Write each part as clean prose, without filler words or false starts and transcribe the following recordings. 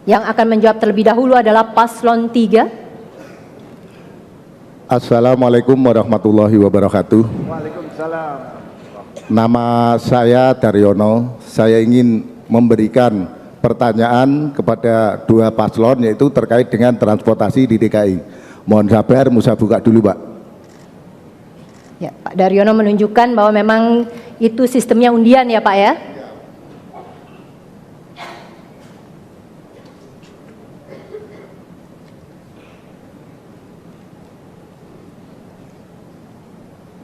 Yang akan menjawab terlebih dahulu adalah paslon 3. Assalamualaikum warahmatullahi wabarakatuh. Waalaikumsalam. Nama saya Daryono. Saya ingin memberikan pertanyaan kepada dua paslon, yaitu terkait dengan transportasi di DKI. Mohon sabar, Musa buka dulu, Pak. Ya, Pak Daryono menunjukkan bahwa memang itu sistemnya undian ya Pak ya.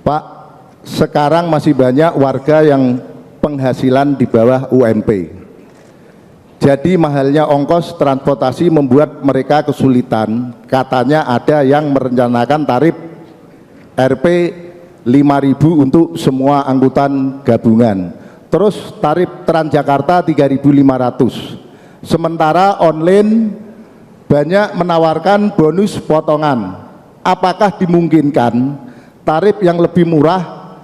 Pak, sekarang masih banyak warga yang penghasilan di bawah UMP. Jadi mahalnya ongkos transportasi membuat mereka kesulitan. Katanya ada yang merencanakan tarif Rp 5.000 untuk semua angkutan gabungan. Terus tarif Transjakarta 3.500. Sementara online banyak menawarkan bonus potongan. Apakah dimungkinkan tarif yang lebih murah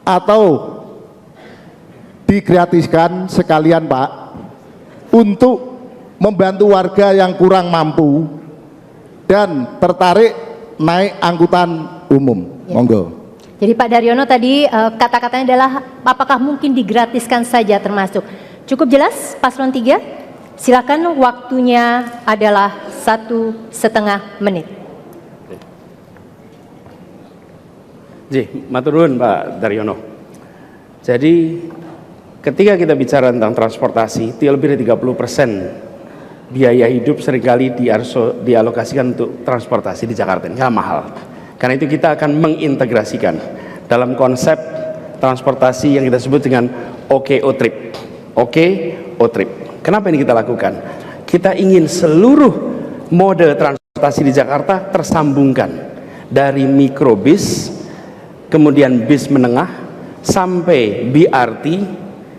atau digratiskan sekalian, Pak, untuk membantu warga yang kurang mampu dan tertarik naik angkutan umum? Ya. Monggo. Jadi Pak Daryono tadi kata-katanya adalah apakah mungkin digratiskan saja termasuk. Cukup jelas paslon 3? Silakan, waktunya adalah 1,5 menit. Matur nuwun Pak Daryono. Jadi ketika kita bicara tentang transportasi, itu lebih dari 30% biaya hidup seringkali dialokasikan untuk transportasi di Jakarta. Ini mahal. Karena itu kita akan mengintegrasikan dalam konsep transportasi yang kita sebut dengan OKO Trip. OKO Trip. Kenapa ini kita lakukan? Kita ingin seluruh mode transportasi di Jakarta tersambungkan, dari mikrobis, kemudian bis menengah, sampai BRT,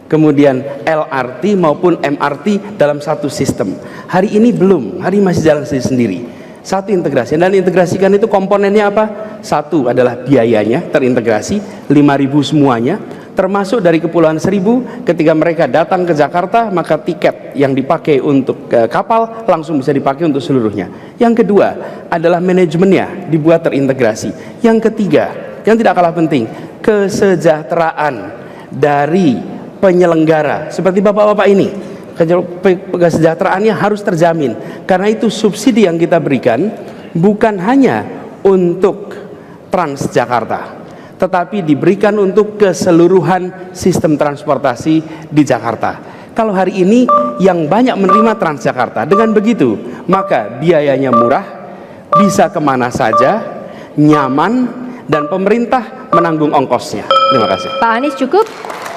kemudian LRT maupun MRT dalam satu sistem. Hari ini belum, hari ini masih jalan sendiri. Satu integrasi, dan integrasikan itu komponennya apa? Satu adalah biayanya terintegrasi 5.000 semuanya, termasuk dari Kepulauan Seribu. Ketika mereka datang ke Jakarta, maka tiket yang dipakai untuk kapal langsung bisa dipakai untuk seluruhnya. Yang kedua adalah manajemennya dibuat terintegrasi. Yang ketiga, yang tidak kalah penting, kesejahteraan dari penyelenggara seperti bapak-bapak ini. Kesejahteraannya harus terjamin. Karena itu subsidi yang kita berikan bukan hanya untuk Transjakarta, tetapi diberikan untuk keseluruhan sistem transportasi di Jakarta. Kalau hari ini yang banyak menerima Transjakarta, dengan begitu maka biayanya murah, bisa kemana saja, nyaman, dan pemerintah menanggung ongkosnya. Terima kasih. Pak Anies, cukup?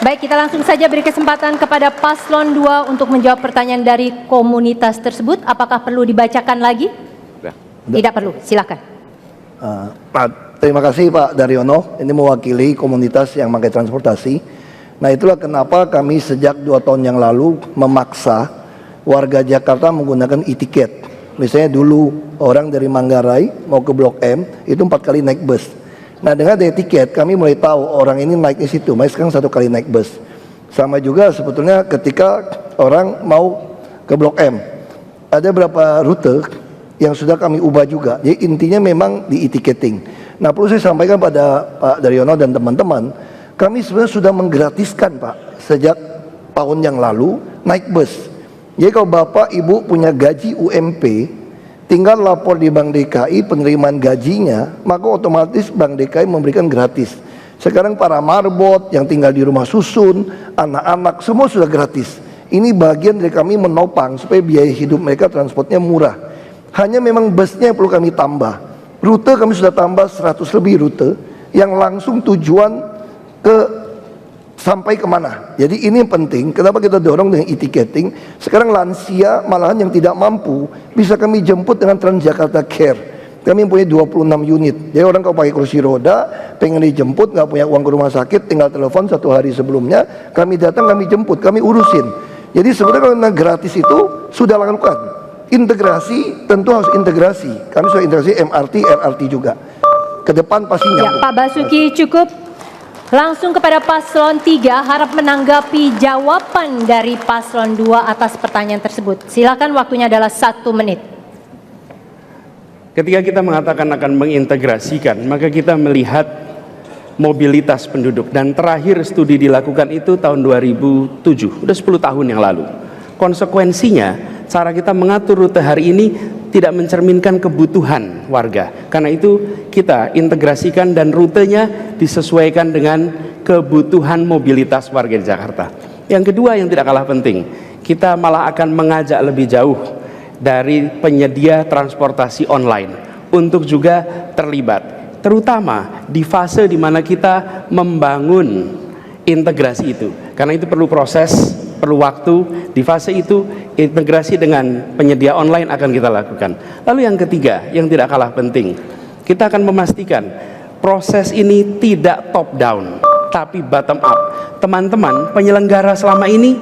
Baik, kita langsung saja beri kesempatan kepada paslon 2 untuk menjawab pertanyaan dari komunitas tersebut. Apakah perlu dibacakan lagi? Tidak perlu, silakan. Terima kasih Pak Daryono. Ini mewakili komunitas yang pakai transportasi. Nah, itulah kenapa kami sejak 2 tahun yang lalu memaksa warga Jakarta menggunakan e-tiket. Misalnya dulu orang dari Manggarai mau ke Blok M itu 4 kali naik bus. Nah, dengan ada tiket kami mulai tahu orang ini naik di situ. Mereka sekarang 1 kali naik bus. Sama juga sebetulnya ketika orang mau ke Blok M, ada beberapa rute yang sudah kami ubah juga. Jadi intinya memang di e-ticketing. Nah, perlu saya sampaikan pada Pak Daryono dan teman-teman, kami sebenarnya sudah menggratiskan Pak sejak tahun yang lalu naik bus. Jadi kalau Bapak Ibu punya gaji UMP, tinggal lapor di Bank DKI penerimaan gajinya, maka otomatis Bank DKI memberikan gratis. Sekarang para marbot yang tinggal di rumah susun, anak-anak, semua sudah gratis. Ini bagian dari kami menopang supaya biaya hidup mereka transportnya murah. Hanya memang busnya yang perlu kami tambah. Rute kami sudah tambah 100 lebih rute yang langsung tujuan ke sampai kemana. Jadi ini penting. Kenapa kita dorong dengan e-ticketing? Sekarang lansia malahan yang tidak mampu bisa kami jemput dengan Transjakarta Care. Kami punya 26 unit. Jadi orang kalau pakai kursi roda pengen dijemput, nggak punya uang ke rumah sakit, tinggal telepon 1 hari sebelumnya, kami datang, kami jemput, kami urusin. Jadi sebenarnya kalau gratis itu sudah lakukan. Integrasi tentu harus integrasi. Kami sudah integrasi MRT, LRT juga. Ke depan pasti Ya, nyambung. Pak Basuki, cukup. Langsung kepada paslon 3, harap menanggapi jawaban dari paslon 2 atas pertanyaan tersebut. Silakan, waktunya adalah 1 menit. Ketika kita mengatakan akan mengintegrasikan, maka kita melihat mobilitas penduduk, dan terakhir studi dilakukan itu tahun 2007, udah 10 tahun yang lalu. Konsekuensinya, cara kita mengatur rute hari ini tidak mencerminkan kebutuhan warga. Karena itu kita integrasikan dan rutenya disesuaikan dengan kebutuhan mobilitas warga di Jakarta. Yang kedua yang tidak kalah penting, kita malah akan mengajak lebih jauh dari penyedia transportasi online untuk juga terlibat, terutama di fase di mana kita membangun integrasi itu. Karena itu perlu proses, perlu waktu. Di fase itu integrasi dengan penyedia online akan kita lakukan. Lalu yang ketiga yang tidak kalah penting, kita akan memastikan proses ini tidak top down tapi bottom up. Teman-teman penyelenggara selama ini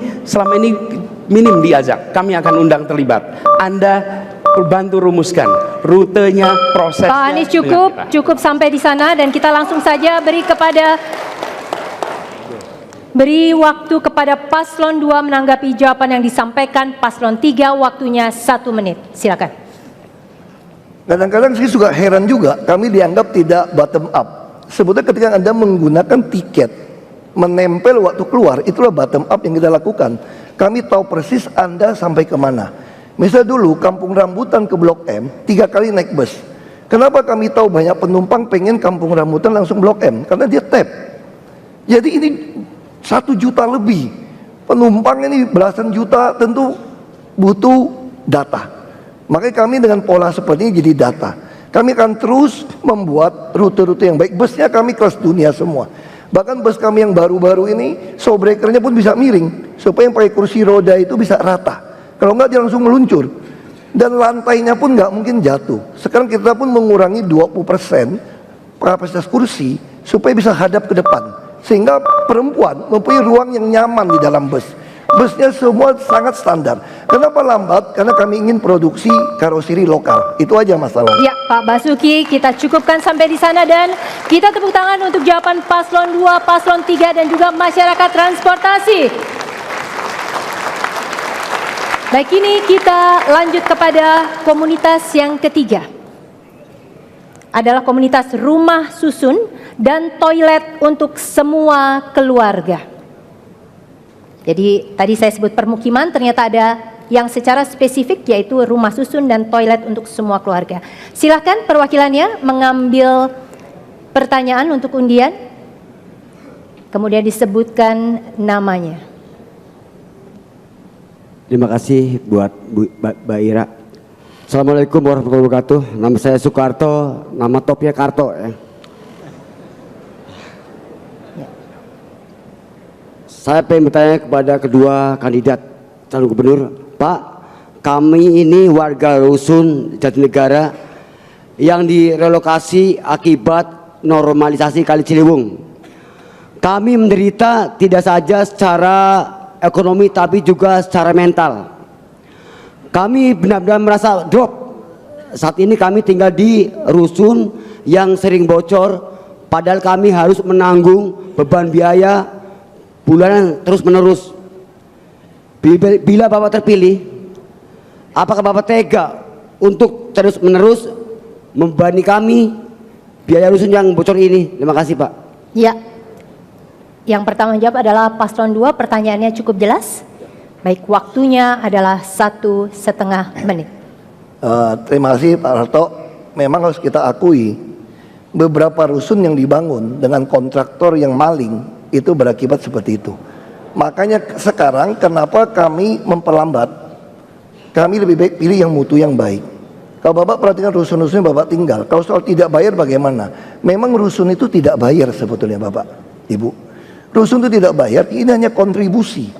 minim diajak, kami akan undang terlibat. Anda bantu rumuskan rutenya, prosesnya. Pak Anies, cukup sampai di sana, dan kita langsung saja beri waktu kepada paslon 2 menanggapi jawaban yang disampaikan paslon 3, waktunya 1 menit. Silakan. Kadang-kadang saya suka heran juga, kami dianggap tidak bottom up. Sebetulnya ketika Anda menggunakan tiket, menempel waktu keluar, itulah bottom up yang kita lakukan. Kami tahu persis Anda sampai kemana. Misal dulu Kampung Rambutan ke Blok M 3 kali naik bus. Kenapa kami tahu banyak penumpang pengen Kampung Rambutan langsung Blok M? Karena dia tap. Jadi ini 1 juta lebih penumpang, ini belasan juta, tentu butuh data. Makanya kami dengan pola seperti ini jadi data. Kami akan terus membuat rute-rute yang baik. Busnya kami kelas dunia semua. Bahkan bus kami yang baru-baru ini, showbreakernya pun bisa miring supaya yang pakai kursi roda itu bisa rata. Kalau enggak dia langsung meluncur. Dan lantainya pun enggak mungkin jatuh. Sekarang kita pun mengurangi 20% kapasitas kursi supaya bisa hadap ke depan, sehingga perempuan mempunyai ruang yang nyaman di dalam bus. Busnya semua sangat standar. Kenapa lambat? Karena kami ingin produksi karoseri lokal. Itu aja masalah. Ya, Pak Basuki, kita cukupkan sampai di sana, dan kita tepuk tangan untuk jawaban paslon 2, paslon 3, dan juga masyarakat transportasi. Baik, ini kita lanjut kepada komunitas yang ketiga. Adalah komunitas rumah susun dan toilet untuk semua keluarga. Jadi tadi saya sebut permukiman, ternyata ada yang secara spesifik, yaitu rumah susun dan toilet untuk semua keluarga. Silakan perwakilannya mengambil pertanyaan untuk undian, kemudian disebutkan namanya. Terima kasih buat Mbak Ira. Assalamualaikum warahmatullahi wabarakatuh. Nama saya Soekarto, nama topnya Karto ya. Saya pengen bertanya kepada kedua kandidat calon gubernur. Pak, kami ini warga rusun Jatinegara yang direlokasi akibat normalisasi Kali Ciliwung. Kami menderita tidak saja secara ekonomi tapi juga secara mental. Kami benar-benar merasa drop. Saat ini kami tinggal di rusun yang sering bocor, padahal kami harus menanggung beban biaya bulanan terus menerus. Bila Bapak terpilih, apakah Bapak tega untuk terus menerus membebani kami biaya rusun yang bocor ini? Terima kasih, Pak. Ya, yang pertama jawab adalah paslon 2. Pertanyaannya cukup jelas. Baik, waktunya adalah 1,5 menit. Terima kasih Pak Harto. Memang harus kita akui, beberapa rusun yang dibangun dengan kontraktor yang maling itu berakibat seperti itu. Makanya sekarang kenapa kami memperlambat, kami lebih baik pilih yang mutu yang baik. Kalau Bapak perhatikan rusun-rusun yang Bapak tinggal, kalau soal tidak bayar bagaimana? Memang rusun itu tidak bayar sebetulnya Bapak, Ibu. Rusun itu tidak bayar, ini hanya kontribusi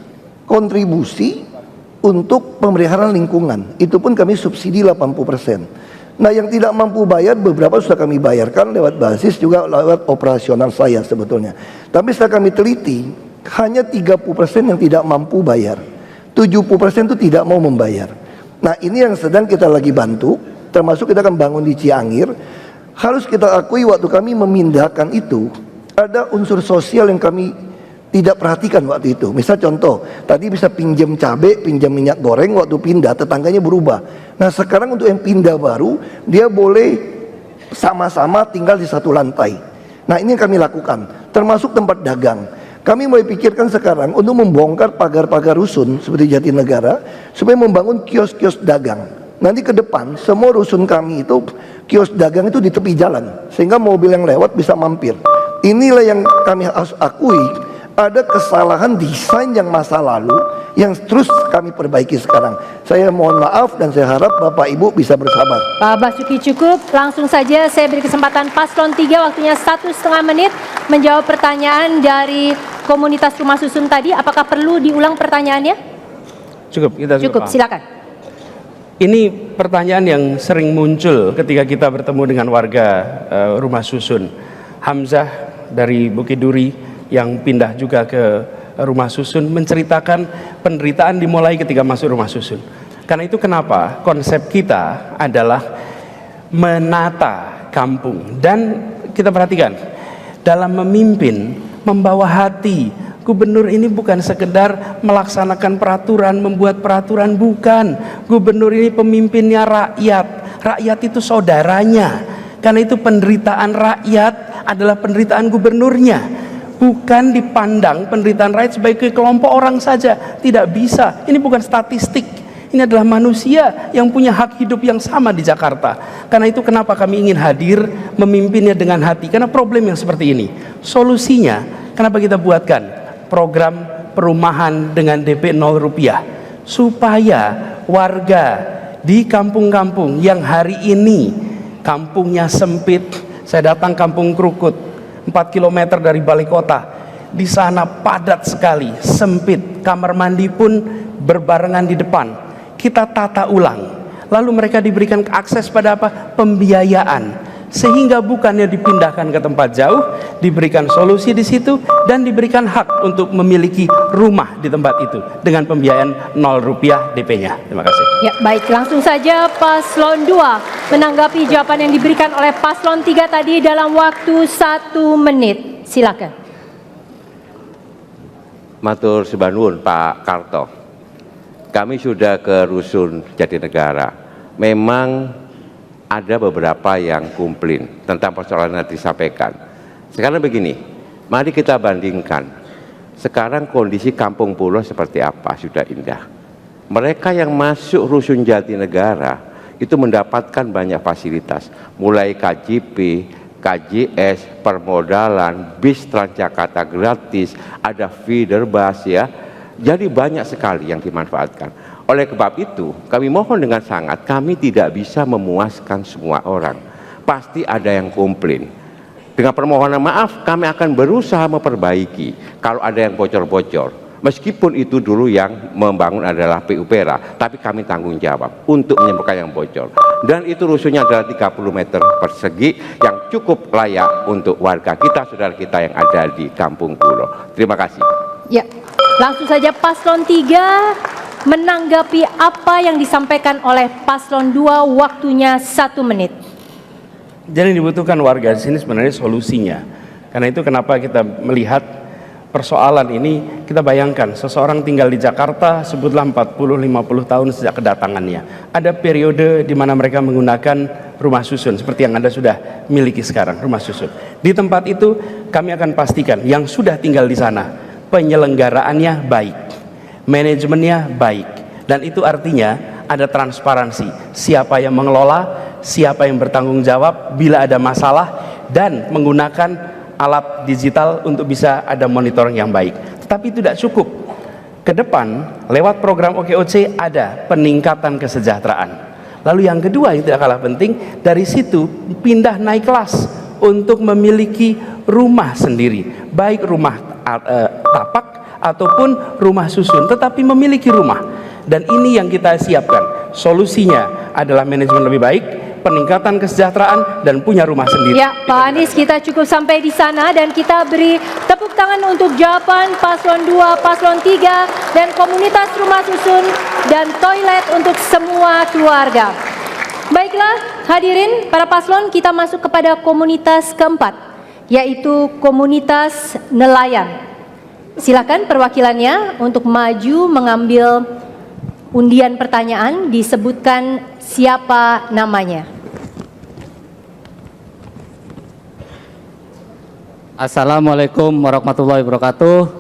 untuk pemeliharaan lingkungan. Itu pun kami subsidi 80%. Nah, yang tidak mampu bayar beberapa sudah kami bayarkan lewat basis, juga lewat operasional saya sebetulnya. Tapi setelah kami teliti, hanya 30% yang tidak mampu bayar, 70% itu tidak mau membayar. Nah, ini yang sedang kita lagi bantu, termasuk kita akan bangun di Ciangir. Harus kita akui waktu kami memindahkan itu, ada unsur sosial yang kami tidak perhatikan waktu itu. Misal contoh, tadi bisa pinjam cabai, pinjam minyak goreng, waktu pindah tetangganya berubah. Nah sekarang untuk yang pindah baru, dia boleh sama-sama tinggal di satu lantai. Nah ini yang kami lakukan, termasuk tempat dagang. Kami mulai pikirkan sekarang untuk membongkar pagar-pagar rusun seperti Jatinegara, supaya membangun kios-kios dagang. Nanti ke depan semua rusun kami itu kios dagang itu di tepi jalan, sehingga mobil yang lewat bisa mampir. Inilah yang kami harus akui, ada kesalahan desain yang masa lalu yang terus kami perbaiki sekarang. Saya mohon maaf dan saya harap Bapak Ibu bisa bersabar. Pak Basuki cukup, langsung saja saya beri kesempatan paslon 3 waktunya 1,5 menit menjawab pertanyaan dari komunitas rumah susun tadi. Apakah perlu diulang pertanyaannya? Cukup, kita sudah Cukup, paham. silakan. Ini pertanyaan yang sering muncul ketika kita bertemu dengan warga rumah susun. Hamzah dari Bukit Duri yang pindah juga ke rumah susun menceritakan penderitaan dimulai ketika masuk rumah susun. Karena itu kenapa konsep kita adalah menata kampung. Dan kita perhatikan, dalam memimpin, membawa hati. Gubernur ini bukan sekedar melaksanakan peraturan, membuat peraturan, bukan. Gubernur ini pemimpinnya rakyat. Rakyat itu saudaranya. Karena itu penderitaan rakyat adalah penderitaan gubernurnya. Bukan dipandang penderitaan rakyat sebagai kelompok orang saja. Tidak bisa. Ini bukan statistik. Ini adalah manusia yang punya hak hidup yang sama di Jakarta. Karena itu kenapa kami ingin hadir memimpinnya dengan hati. Karena problem yang seperti ini. Solusinya, kenapa kita buatkan program perumahan dengan DP 0 rupiah, supaya warga di kampung-kampung yang hari ini kampungnya sempit. Saya datang kampung Krukut, 4 km dari balai kota. Di sana padat sekali, sempit, kamar mandi pun berbarengan di depan. Kita tata ulang, lalu mereka diberikan akses pada apa? Pembiayaan. Sehingga bukannya dipindahkan ke tempat jauh, diberikan solusi di situ dan diberikan hak untuk memiliki rumah di tempat itu dengan pembiayaan 0 rupiah DP-nya. Terima kasih. Ya, baik, langsung saja paslon 2 menanggapi jawaban yang diberikan oleh paslon 3 tadi dalam waktu 1 menit. Silakan. Matur Subanun Pak Karto. Kami sudah ke Rusun Jatinegara. Memang ada beberapa yang komplain tentang persoalan yang disampaikan. Sekarang begini, mari kita bandingkan. Sekarang kondisi kampung pulau seperti apa, sudah indah. Mereka yang masuk Rusun Jatinegara itu mendapatkan banyak fasilitas, mulai KJP, KJS, permodalan, bis Transjakarta gratis, ada feeder bus ya. Jadi banyak sekali yang dimanfaatkan. Oleh sebab itu, kami mohon dengan sangat, kami tidak bisa memuaskan semua orang. Pasti ada yang komplain. Dengan permohonan maaf, kami akan berusaha memperbaiki kalau ada yang bocor-bocor. Meskipun itu dulu yang membangun adalah PUPera, tapi kami tanggung jawab untuk menyembuhkan yang bocor. Dan itu rusunnya adalah 30 meter persegi yang cukup layak untuk warga kita, saudara kita yang ada di Kampung Pulo. Terima kasih. Ya, langsung saja paslon 3 menanggapi apa yang disampaikan oleh paslon 2, waktunya 1 menit. Jadi dibutuhkan warga di sini sebenarnya solusinya. Karena itu kenapa kita melihat persoalan ini, kita bayangkan seseorang tinggal di Jakarta sebutlah 40-50 tahun sejak kedatangannya. Ada periode di mana mereka menggunakan rumah susun seperti yang Anda sudah miliki sekarang, rumah susun. Di tempat itu kami akan pastikan yang sudah tinggal di sana penyelenggaraannya baik, manajemennya baik, dan itu artinya ada transparansi, siapa yang mengelola, siapa yang bertanggung jawab bila ada masalah, dan menggunakan alat digital untuk bisa ada monitoring yang baik. Tetapi itu tidak cukup. Ke depan lewat program OKOC ada peningkatan kesejahteraan. Lalu yang kedua yang tidak kalah penting, dari situ pindah naik kelas untuk memiliki rumah sendiri, baik rumah tapak ataupun rumah susun, tetapi memiliki rumah. Dan ini yang kita siapkan. Solusinya adalah manajemen lebih baik, peningkatan kesejahteraan, dan punya rumah sendiri. Ya, Pak Anies, kita cukup sampai di sana dan kita beri tepuk tangan untuk jawaban paslon 2, paslon 3, dan komunitas rumah susun dan toilet untuk semua keluarga. Baiklah, hadirin para paslon, kita masuk kepada komunitas keempat, yaitu komunitas nelayan. Silakan perwakilannya untuk maju mengambil undian pertanyaan, disebutkan siapa namanya. Assalamualaikum warahmatullahi wabarakatuh.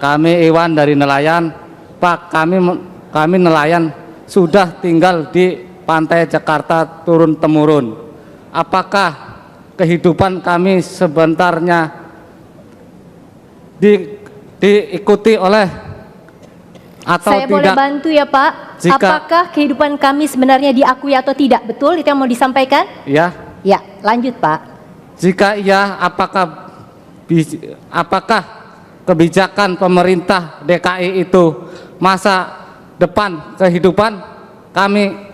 Kami Iwan dari nelayan. Pak, kami nelayan sudah tinggal di pantai Jakarta turun temurun. Apakah kehidupan kami sebenarnya diikuti oleh atau Saya tidak? boleh bantu ya Pak? Jika- Apakah kehidupan kami sebenarnya diakui atau tidak? Betul itu yang mau disampaikan? Ya, Ya, lanjut Pak. jika iya, apakah kebijakan pemerintah DKI itu masa depan kehidupan kami?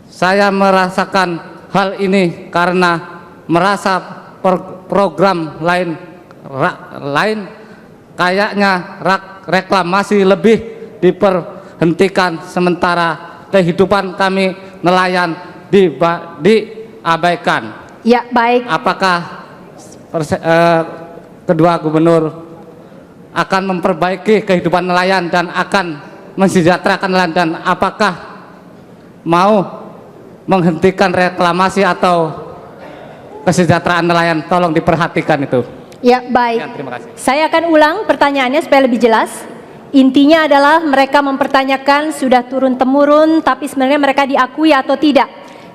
Saya merasakan hal ini karena merasa program lain kayaknya reklamasi lebih diperhentikan, sementara kehidupan kami nelayan diabaikan. Ya, baik. Apakah kedua gubernur akan memperbaiki kehidupan nelayan dan akan mensejahterakan nelayan, dan apakah mau menghentikan reklamasi atau kesejahteraan nelayan? Tolong diperhatikan itu. Ya, baik. Ya, terima kasih. Saya akan ulang pertanyaannya supaya lebih jelas. Intinya adalah mereka mempertanyakan sudah turun-temurun, tapi sebenarnya mereka diakui atau tidak.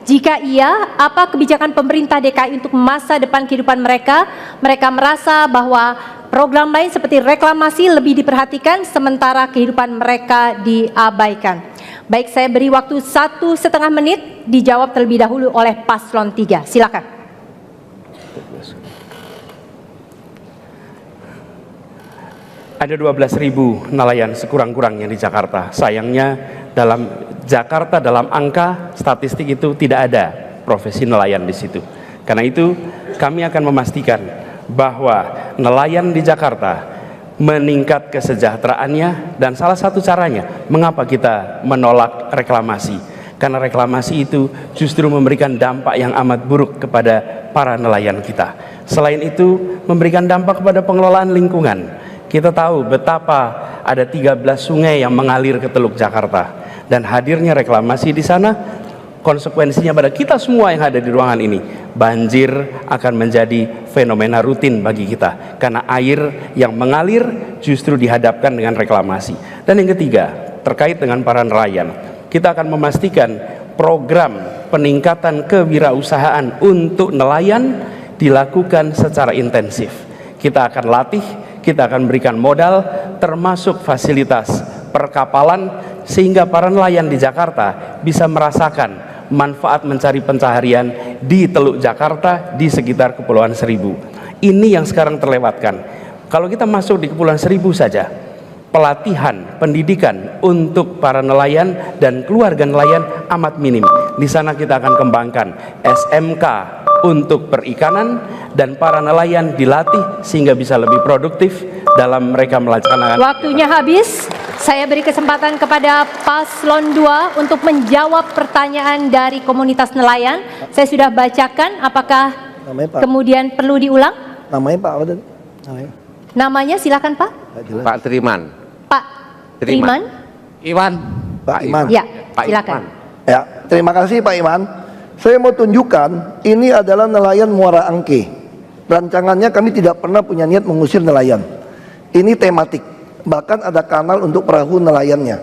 Jika iya, apa kebijakan pemerintah DKI untuk masa depan kehidupan mereka? Mereka merasa bahwa program lain seperti reklamasi lebih diperhatikan, sementara kehidupan mereka diabaikan. Baik, saya beri waktu 1,5 menit, dijawab terlebih dahulu oleh paslon 3. Silakan. Ada 12.000 nelayan sekurang-kurangnya di Jakarta. Sayangnya dalam Jakarta, dalam angka statistik itu tidak ada profesi nelayan di situ. Karena itu kami akan memastikan bahwa nelayan di Jakarta meningkat kesejahteraannya, dan salah satu caranya mengapa kita menolak reklamasi, karena reklamasi itu justru memberikan dampak yang amat buruk kepada para nelayan kita. Selain itu memberikan dampak kepada pengelolaan lingkungan. Kita tahu betapa ada 13 sungai yang mengalir ke Teluk Jakarta, dan hadirnya reklamasi di sana konsekuensinya pada kita semua yang ada di ruangan ini, banjir akan menjadi fenomena rutin bagi kita karena air yang mengalir justru dihadapkan dengan reklamasi. Dan yang ketiga, terkait dengan para nelayan, kita akan memastikan program peningkatan kewirausahaan untuk nelayan dilakukan secara intensif. Kita akan latih, kita akan berikan modal termasuk fasilitas perkapalan sehingga para nelayan di Jakarta bisa merasakan manfaat mencari pencaharian di Teluk Jakarta, di sekitar Kepulauan Seribu. Ini yang sekarang terlewatkan. Kalau kita masuk di Kepulauan Seribu saja, pelatihan, pendidikan untuk para nelayan dan keluarga nelayan amat minim. Di sana kita akan kembangkan SMK untuk perikanan, dan para nelayan dilatih sehingga bisa lebih produktif dalam mereka melaksanakan. Waktunya habis. Saya beri kesempatan kepada paslon 2 untuk menjawab pertanyaan dari komunitas nelayan. Saya sudah bacakan, apakah Namanya Pak. kemudian perlu diulang? Namanya Pak apa tadi? Namanya. Namanya silakan Pak. Nggak jelas. Pak Triman. Pak Triman. Iwan. Pak Iman. Ya, Pak silakan. Iman. Ya, terima kasih Pak Iman. Saya mau tunjukkan, ini adalah nelayan Muara Angke. Rancangannya kami tidak pernah punya niat mengusir nelayan. Ini tematik, bahkan ada kanal untuk perahu nelayannya.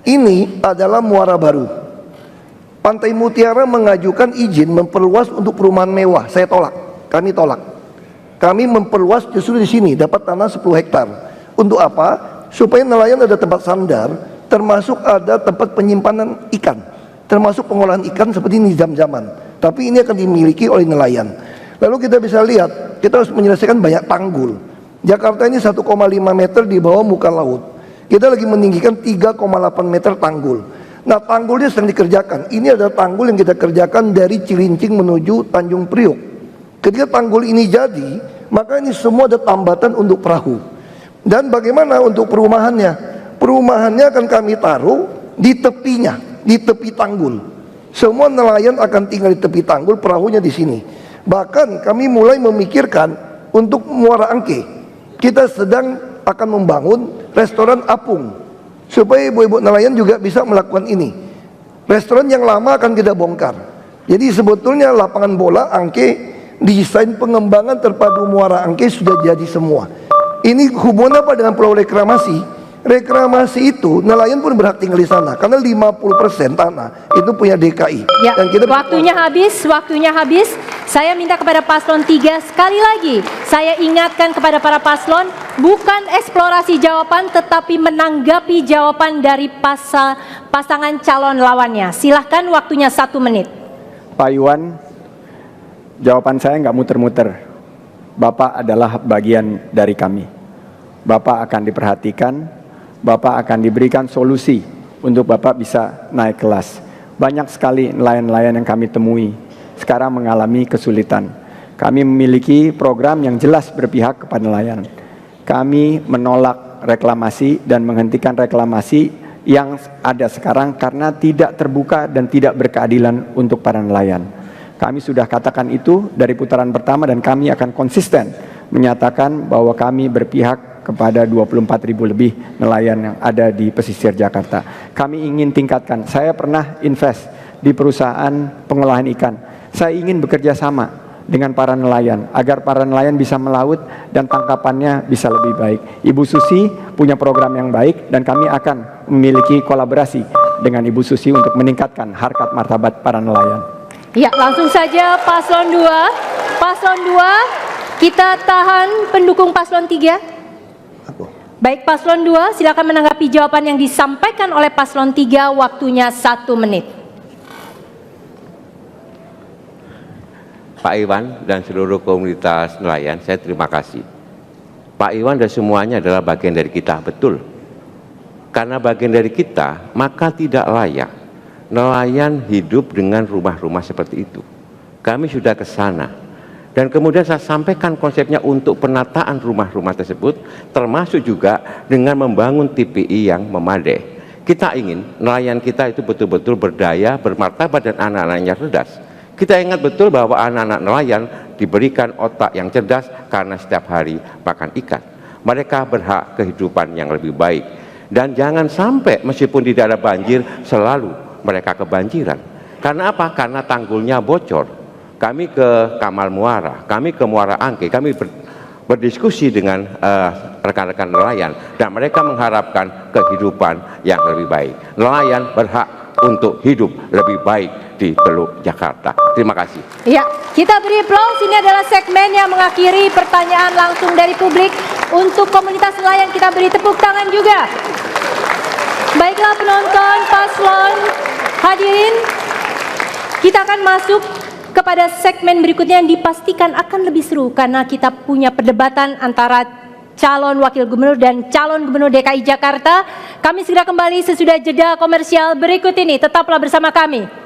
Ini adalah Muara Baru. Pantai Mutiara mengajukan izin memperluas untuk perumahan mewah. Saya tolak, kami tolak. Kami memperluas justru di sini, dapat tanah 10 hektar. Untuk apa? Supaya nelayan ada tempat sandar, termasuk ada tempat penyimpanan ikan, termasuk pengolahan ikan seperti ini jam-jaman. Tapi ini akan dimiliki oleh nelayan. Lalu kita bisa lihat, kita harus menyelesaikan banyak tanggul. Jakarta ini 1,5 meter di bawah muka laut. Kita lagi meninggikan 3,8 meter tanggul. Nah, tanggulnya sedang dikerjakan. Ini adalah tanggul yang kita kerjakan dari Cilincing menuju Tanjung Priok. Ketika tanggul ini jadi, maka ini semua ada tambatan untuk perahu. Dan bagaimana untuk perumahannya? Perumahannya akan kami taruh di tepinya, di tepi tanggul. Semua nelayan akan tinggal di tepi tanggul, perahunya di sini. Bahkan kami mulai memikirkan untuk Muara Angke. Kita sedang akan membangun restoran apung supaya ibu-ibu nelayan juga bisa melakukan ini. Restoran yang lama akan kita bongkar. Jadi sebetulnya lapangan bola Angke, desain pengembangan terpadu Muara Angke sudah jadi semua. Ini hubungan apa dengan pulau reklamasi? Reklamasi itu nelayan pun berhak tinggal di sana karena 50% tanah itu punya DKI. Ya, Dan kita waktunya habis. Saya minta kepada paslon 3 sekali lagi. Saya ingatkan kepada para paslon, bukan eksplorasi jawaban tetapi menanggapi jawaban dari pasangan calon lawannya. Silahkan, waktunya 1 menit. Pak Iwan, jawaban saya nggak muter-muter. Bapak adalah bagian dari kami. Bapak akan diperhatikan, Bapak akan diberikan solusi untuk Bapak bisa naik kelas. Banyak sekali nelayan-nelayan yang kami temui sekarang mengalami kesulitan. Kami memiliki program yang jelas berpihak kepada nelayan. Kami menolak reklamasi dan menghentikan reklamasi yang ada sekarang karena tidak terbuka dan tidak berkeadilan untuk para nelayan. Kami sudah katakan itu dari putaran pertama dan kami akan konsisten menyatakan bahwa kami berpihak kepada 24.000 lebih nelayan yang ada di pesisir Jakarta. Kami ingin tingkatkan. Saya pernah invest di perusahaan pengolahan ikan. Saya ingin bekerja sama dengan para nelayan agar para nelayan bisa melaut dan tangkapannya bisa lebih baik. Ibu Susi punya program yang baik dan kami akan memiliki kolaborasi dengan Ibu Susi untuk meningkatkan harkat martabat para nelayan. Ya, langsung saja paslon 2. Paslon 2, kita tahan pendukung paslon 3. Baik, paslon 2 silakan menanggapi jawaban yang disampaikan oleh paslon 3, waktunya 1 menit. Pak Iwan dan seluruh komunitas nelayan, saya terima kasih. Pak Iwan dan semuanya adalah bagian dari kita, betul. Karena bagian dari kita, maka tidak layak nelayan hidup dengan rumah-rumah seperti itu. Kami sudah ke sana. Dan kemudian saya sampaikan konsepnya untuk penataan rumah-rumah tersebut, termasuk juga dengan membangun TPI yang memadai. Kita ingin nelayan kita itu betul-betul berdaya, bermartabat dan anak-anaknya cerdas. Kita ingat betul bahwa anak-anak nelayan diberikan otak yang cerdas karena setiap hari makan ikan. Mereka berhak kehidupan yang lebih baik. Dan jangan sampai meskipun tidak ada banjir, selalu mereka kebanjiran. Karena apa? Karena tanggulnya bocor. Kami ke Kamal Muara, kami ke Muara Angke, kami berdiskusi dengan rekan-rekan nelayan dan mereka mengharapkan kehidupan yang lebih baik. Nelayan berhak untuk hidup lebih baik di Teluk Jakarta. Terima kasih. Ya, kita beri aplaus. Ini adalah segmen yang mengakhiri pertanyaan langsung dari publik. Untuk komunitas nelayan kita beri tepuk tangan juga. Baiklah penonton, paslon, hadirin, kita akan masuk kepada segmen berikutnya yang dipastikan akan lebih seru karena kita punya perdebatan antara calon wakil gubernur dan calon gubernur DKI Jakarta. Kami segera kembali sesudah jeda komersial berikut ini. Tetaplah bersama kami.